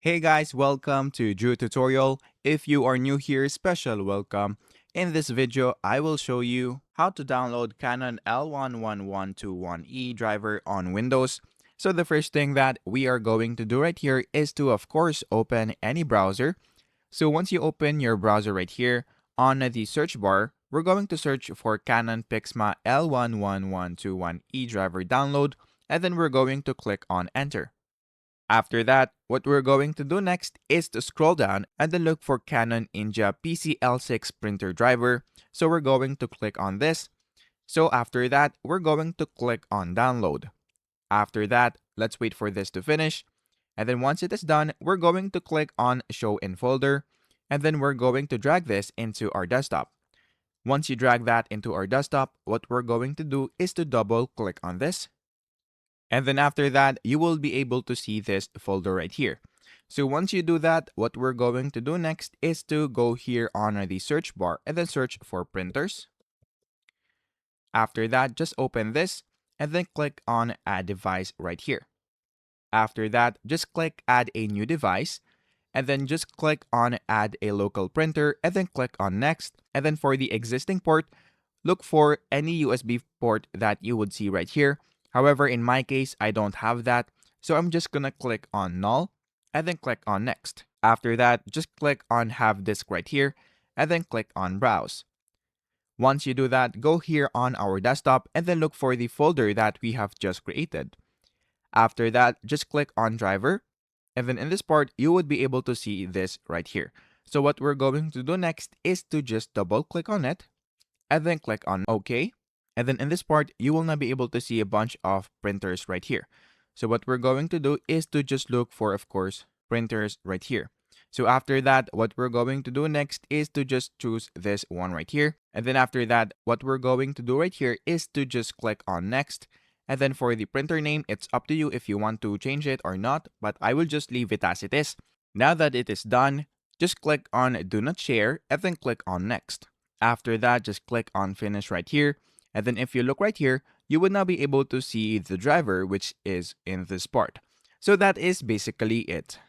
Hey guys, welcome to Drew Tutorial. If you are new here, special welcome. In this video, I will show you how to download Canon L11121e driver on Windows. So the first thing that we are going to do right here is to of course open any browser. So once you open your browser right here, on the search bar, we're going to search for Canon Pixma L11121e driver download, and then we're going to click on enter. After that, what we're going to do next is to scroll down and then look for Canon India PCL6 printer driver. So we're going to click on this. So after that, we're going to click on download. After that, let's wait for this to finish. And then once it is done, we're going to click on show in folder. And then we're going to drag this into our desktop. Once you drag that into our desktop, what we're going to do is to double click on this. And then after that, you will be able to see this folder right here. So once you do that, what we're going to do next is to go here on the search bar and then search for printers. After that, just open this and then click on add device right here. After that, just click add a new device and then just click on add a local printer and then click on next. And then for the existing port, look for any USB port that you would see right here. However, in my case, I don't have that, so I'm just gonna click on null and then click on next. After that, just click on have disk right here and then click on browse. Once you do that, go here on our desktop and then look for the folder that we have just created. After that, just click on driver, and then in this part, you would be able to see this right here. So what we're going to do next is to just double click on it and then click on OK. And then in this part, you will now be able to see a bunch of printers right here. So what we're going to do is to just look for, of course, printers right here. So after that, what we're going to do next is to just choose this one right here. And then after that, what we're going to do right here is to just click on next. And then for the printer name, it's up to you if you want to change it or not, but I will just leave it as it is. Now that it is done, just click on do not share and then click on next. After that, just click on finish right here. And then if you look right here, you would now be able to see the driver, which is in this part. So that is basically it.